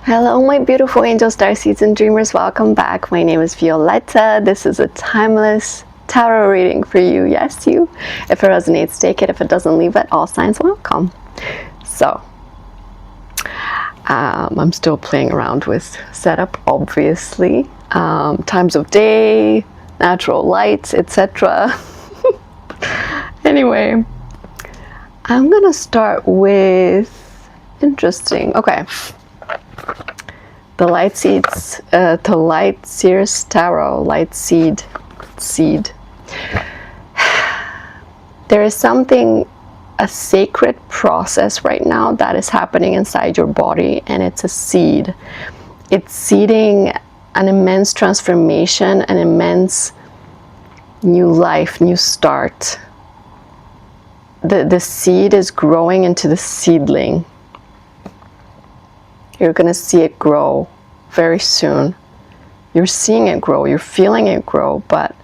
Hello my beautiful angel starseeds and dreamers, welcome back. My name is Violeta. This is a timeless tarot reading for you. Yes, you. If it resonates, take it. If it doesn't, leave it. All signs welcome. So I'm still playing around with setup, obviously. Times of day, natural lights, etc. Anyway, I'm gonna start with interesting. Okay. The Light Seeds, the Light Seers Tarot, Light Seed. There is something, a sacred process right now that is happening inside your body, and it's a seed. It's seeding an immense transformation, an immense new life, new start. The seed is growing into the seedling. You're going to see it grow very soon. You're seeing it grow, you're feeling it grow, but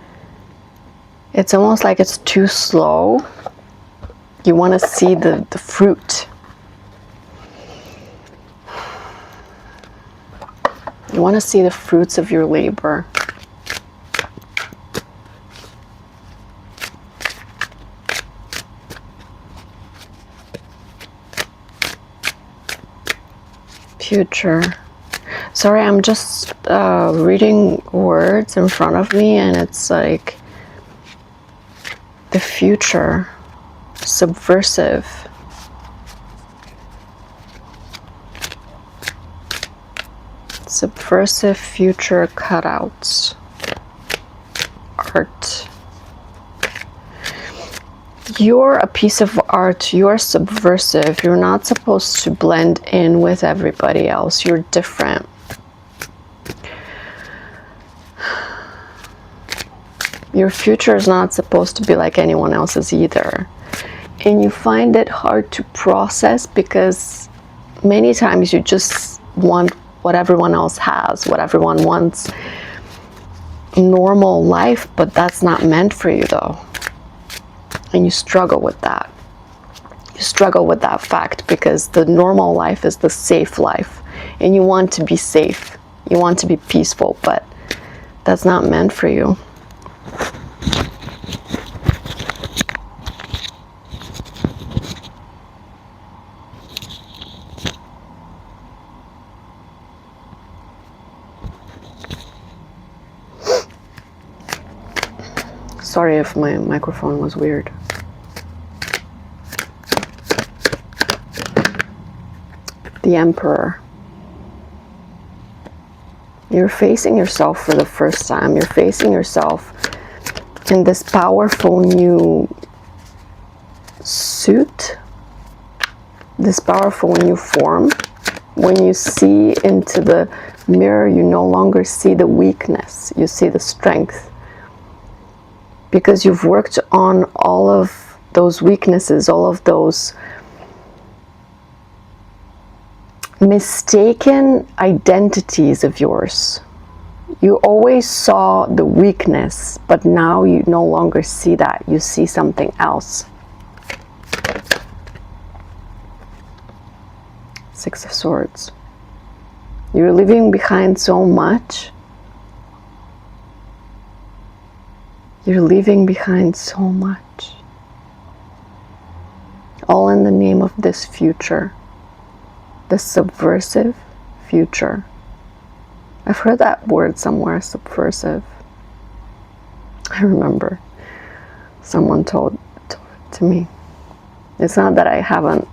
it's almost like it's too slow. You want to see the fruit. You want to see the fruits of your labor. Future. Sorry, I'm just reading words in front of me, and it's like the future, subversive. Subversive future cutouts. Art. You're a piece of art. You're subversive. You're not supposed to blend in with everybody else. You're different. Your future is not supposed to be like anyone else's either. And you find it hard to process because many times you just want what everyone else has, what everyone wants. Normal life, but that's not meant for you though. And you struggle with that. You struggle with that fact because the normal life is the safe life. And you want to be safe. You want to be peaceful, but that's not meant for you. Sorry if my microphone was weird. The Emperor. You're facing yourself for the first time. You're facing yourself in this powerful new suit, this powerful new form. When you see into the mirror, you no longer see the weakness, you see the strength. Because you've worked on all of those weaknesses, all of those mistaken identities of yours. You always saw the weakness, but now you no longer see that. You see something else. Six of Swords. You're leaving behind so much. You're leaving behind so much. All in the name of this future. The subversive future. I've heard that word somewhere, subversive. I remember someone told it to me. It's not that I haven't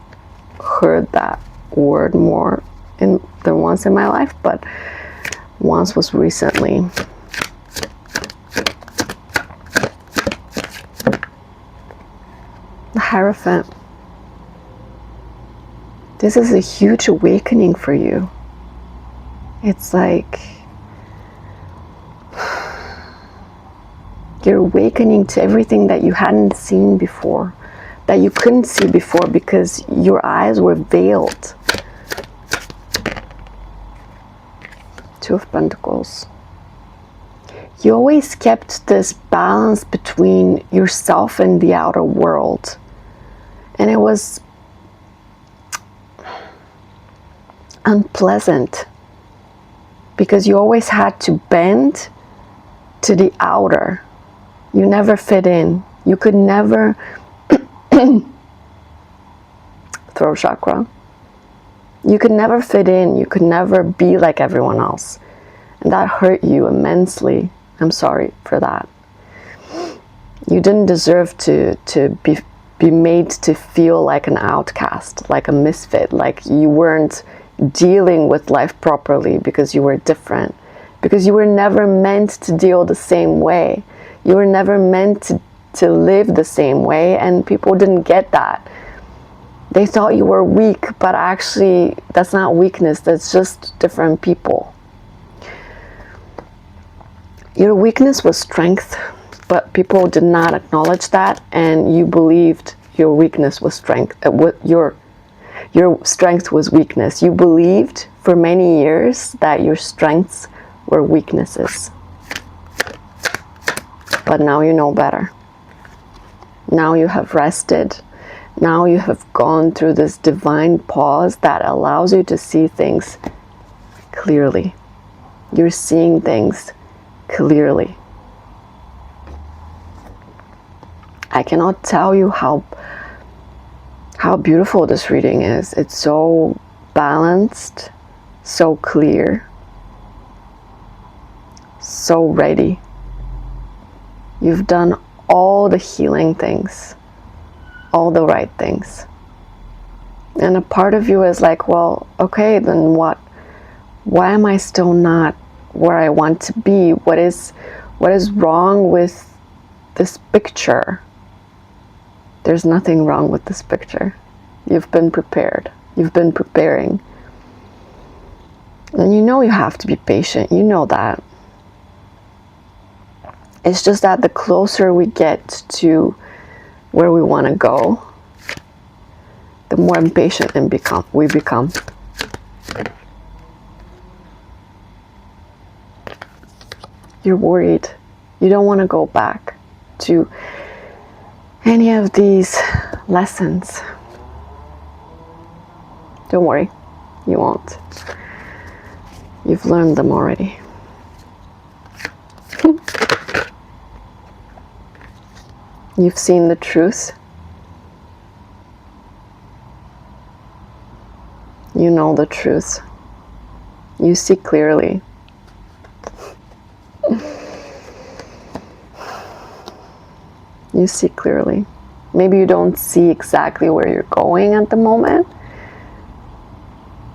heard that word more than once in my life, but once was recently. The Hierophant. This is a huge awakening for you. It's like you're awakening to everything that you hadn't seen before, that you couldn't see before because your eyes were veiled. Two of Pentacles. You always kept this balance between yourself and the outer world. And it was unpleasant because you always had to bend to the outer. You never fit in. You could never throat chakra. You could never fit in. You could never be like everyone else. And that hurt you immensely. I'm sorry for that. You didn't deserve to be made to feel like an outcast, like a misfit, like you weren't dealing with life properly because you were different. Because you were never meant to deal the same way. You were never meant to live the same way, and people didn't get that. They thought you were weak, but actually that's not weakness, that's just different people. Your weakness was strength, but people did not acknowledge that, and you believed your weakness was strength. Your strength was weakness. You believed for many years that your strengths were weaknesses. But now you know better. Now you have rested. Now you have gone through this divine pause that allows you to see things clearly. You're seeing things clearly. I cannot tell you how beautiful this reading is. It's so balanced, so clear, so ready. You've done all the healing things, all the right things. And a part of you is like, well, okay, then what? Why am I still not where I want to be? What is wrong with this picture? There's nothing wrong with this picture. You've been prepared. You've been preparing. And you know you have to be patient. You know that. It's just that the closer we get to where we want to go, the more impatient we become. You're worried. You don't want to go back to any of these lessons. Don't worry, you won't. You've learned them already. You've seen the truth. You know the truth. You see clearly. You see clearly. Maybe you don't see exactly where you're going at the moment,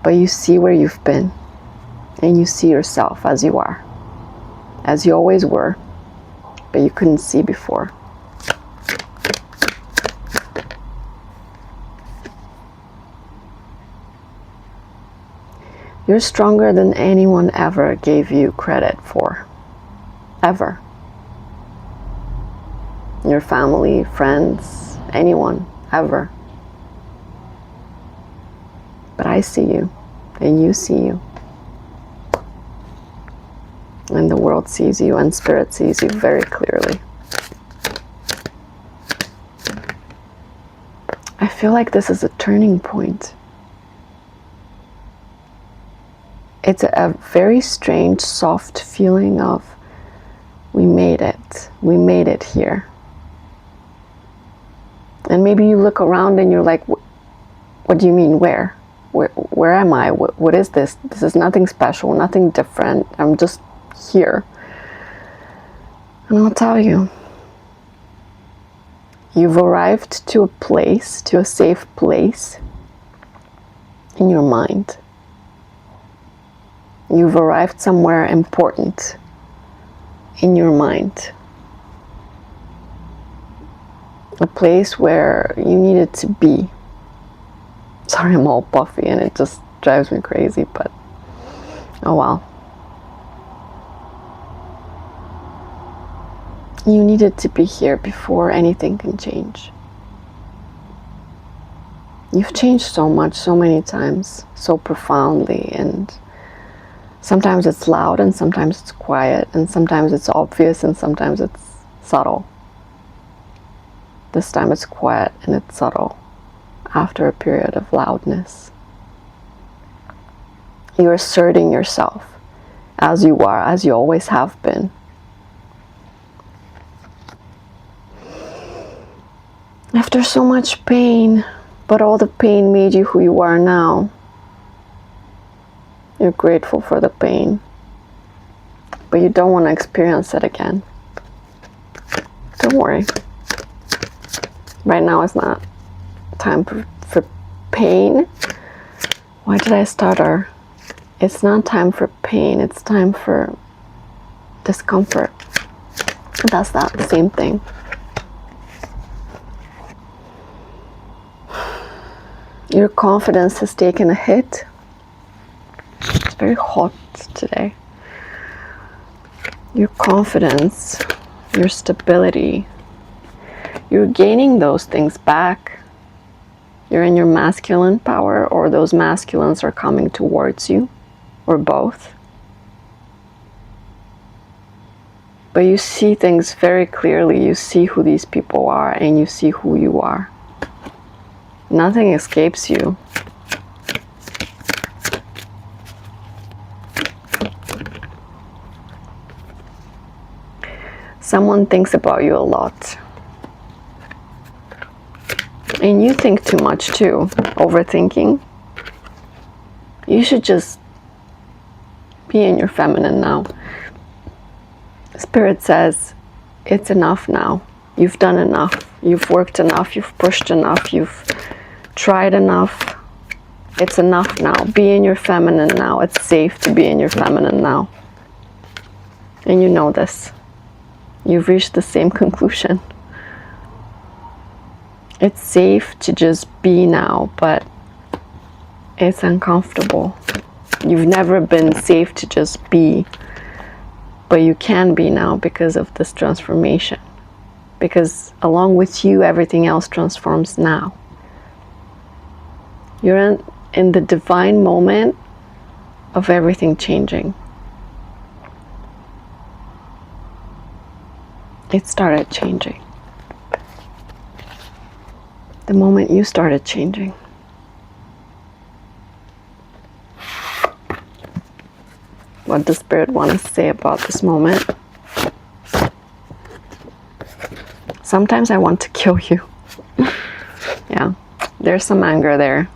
but you see where you've been, and you see yourself as you are, as you always were, but you couldn't see before. You're stronger than anyone ever gave you credit for. Ever. Your family, friends, anyone, ever. But I see you, and you see you. And the world sees you, and Spirit sees you very clearly. I feel like this is a turning point. It's a very strange, soft feeling of, we made it. We made it here. And maybe you look around and you're like, what do you mean, where? Where am I? What is this? This is nothing special, nothing different. I'm just here. And I'll tell you, you've arrived to a place, to a safe place in your mind. You've arrived somewhere important in your mind. A place where you needed to be. Sorry, I'm all puffy and it just drives me crazy, but oh well. You needed to be here before anything can change. You've changed so much, so many times, so profoundly, and sometimes it's loud and sometimes it's quiet and sometimes it's obvious and sometimes it's subtle. This time it's quiet and it's subtle after a period of loudness. You're asserting yourself as you are, as you always have been. After so much pain, but all the pain made you who you are now, you're grateful for the pain, but you don't want to experience it again. Don't worry. Right now is not time for pain. Why did I stutter? It's not time for pain. It's time for discomfort. That's not the same thing. Your confidence has taken a hit. It's very hot today. Your confidence, your stability, you're gaining those things back. You're in your masculine power, or those masculines are coming towards you, or both. But you see things very clearly. You see who these people are, and you see who you are. Nothing escapes you. Someone thinks about you a lot. And you think too much too. Overthinking. You should just be in your feminine now. Spirit says, it's enough now. You've done enough. You've worked enough. You've pushed enough. You've tried enough. It's enough now. Be in your feminine now. It's safe to be in your feminine now. And you know this. You've reached the same conclusion. It's safe to just be now, but it's uncomfortable. You've never been safe to just be, but you can be now because of this transformation. Because along with you, everything else transforms now. You're in the divine moment of everything changing. It started changing. The moment you started changing. What does Spirit want to say about this moment? Sometimes I want to kill you. Yeah, there's some anger there.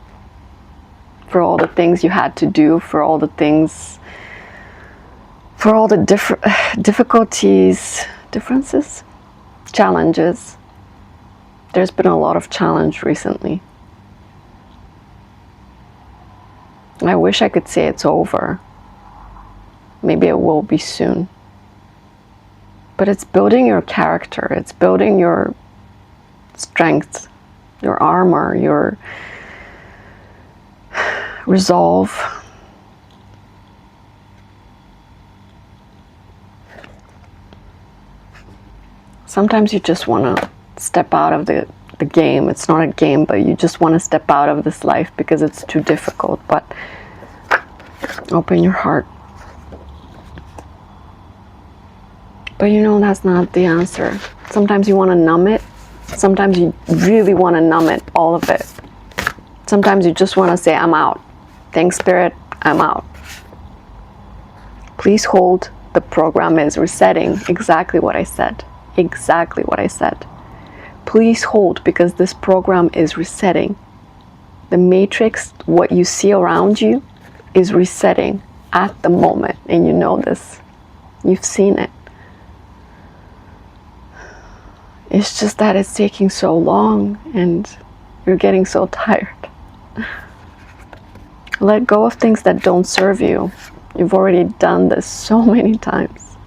For all the things you had to do, for all the things, for all the difficulties, differences, challenges. There's been a lot of challenge recently. I wish I could say it's over. Maybe it will be soon. But it's building your character. It's building your strength, your armor, your resolve. Sometimes you just want to step out of the game. It's not a game, but you just want to step out of this life because it's too difficult. But open your heart. But you know that's not the answer. Sometimes you want to numb it. Sometimes you really want to numb it, all of it. Sometimes you just want to say, I'm out. Thanks, Spirit, I'm out. Please hold. The program is resetting. Exactly what I said. Exactly what I said. Please hold, because this program is resetting. The matrix, what you see around you, is resetting at the moment. And you know this. You've seen it. It's just that it's taking so long and you're getting so tired. Let go of things that don't serve you. You've already done this so many times.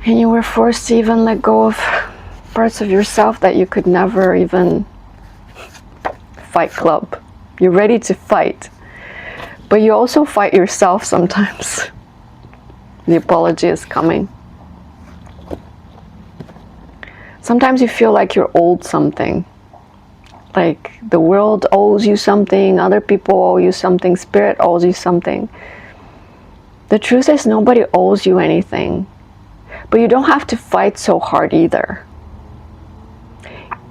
And you were forced to even let go of parts of yourself that you could never even fight club. You're ready to fight. But you also fight yourself sometimes. The apology is coming. Sometimes you feel like you're owed something. Like the world owes you something, other people owe you something, Spirit owes you something. The truth is nobody owes you anything. But you don't have to fight so hard either.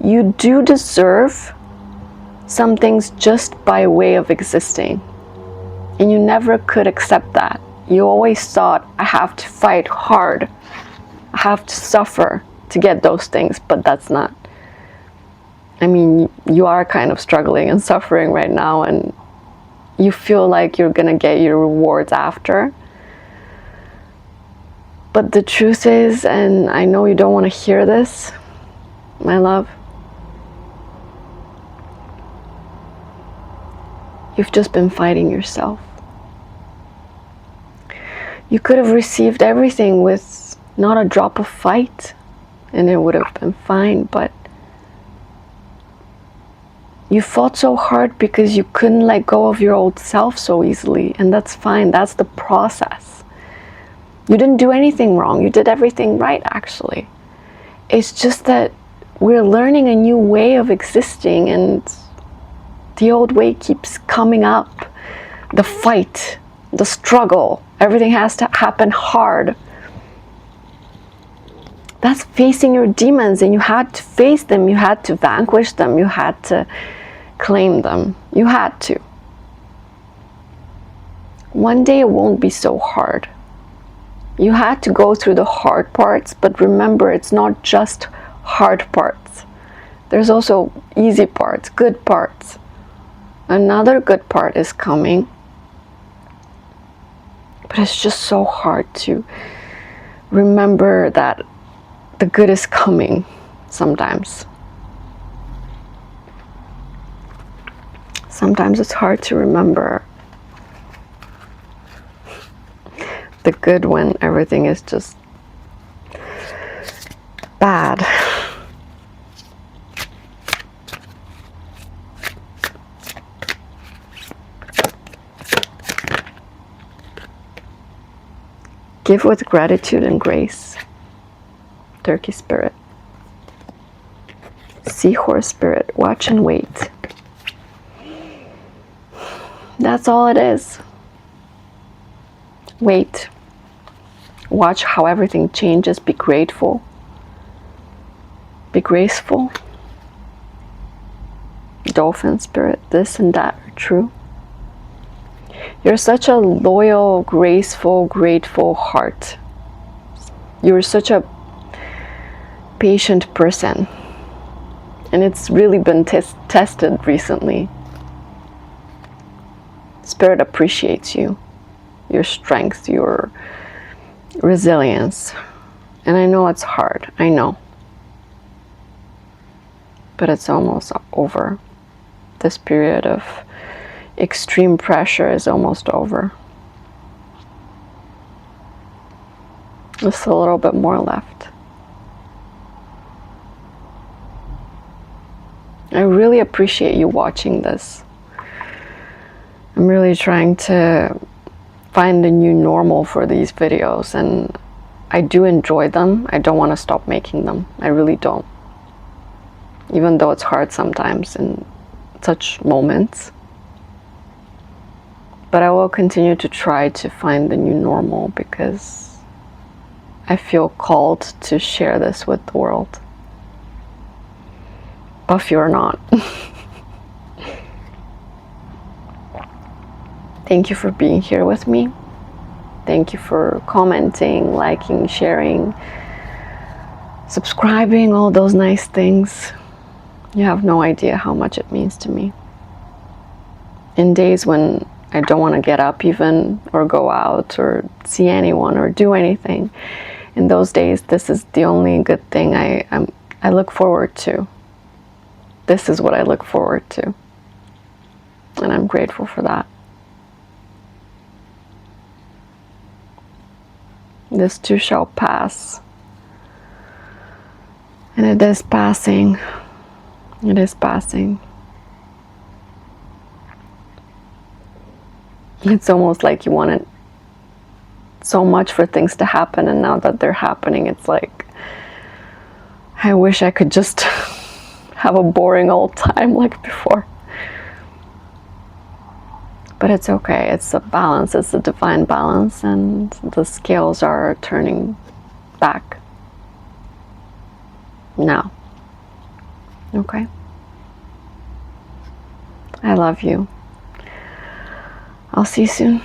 You do deserve some things just by way of existing. And you never could accept that. You always thought, I have to fight hard. I have to suffer to get those things, but that's not. I mean, you are kind of struggling and suffering right now, and you feel like you're gonna get your rewards after. But the truth is, and I know you don't want to hear this, my love, you've just been fighting yourself. You could have received everything with not a drop of fight, and it would have been fine, but you fought so hard because you couldn't let go of your old self so easily, and that's fine. That's the process. You didn't do anything wrong. You did everything right, actually. It's just that we're learning a new way of existing, and the old way keeps coming up. The fight, the struggle, everything has to happen hard. That's facing your demons, and you had to face them. You had to vanquish them. You had to claim them. You had to. One day it won't be so hard. You had to go through the hard parts, but remember, it's not just hard parts. There's also easy parts, good parts. Another good part is coming, but it's just so hard to remember that the good is coming sometimes. Sometimes it's hard to remember the good when everything is just bad. Give with gratitude and grace. Turkey spirit. Seahorse spirit. Watch and wait. That's all it is. Wait. Watch how everything changes. Be grateful. Be graceful. Dolphin spirit. This and that are true. You're such a loyal, graceful, grateful heart. You're such a patient person. And it's really been tested recently. Spirit appreciates you, your strength, your resilience. And I know it's hard, I know. But it's almost over. This period of extreme pressure is almost over. Just a little bit more left. I really appreciate you watching this. I'm really trying to find a new normal for these videos, and I do enjoy them. I don't want to stop making them. I really don't. Even though it's hard sometimes in such moments. But I will continue to try to find the new normal because I feel called to share this with the world. Buffy or not. Thank you for being here with me. Thank you for commenting, liking, sharing, subscribing, all those nice things. You have no idea how much it means to me. In days when I don't want to get up even, or go out, or see anyone, or do anything, in those days, this is the only good thing I look forward to. This is what I look forward to. And I'm grateful for that. This too shall pass. And it is passing. It is passing. It's almost like you wanted so much for things to happen, and now that they're happening, it's like, I wish I could just have a boring old time like before. But it's okay. It's a balance. It's a divine balance, and the scales are turning back now. Okay? I love you. I'll see you soon.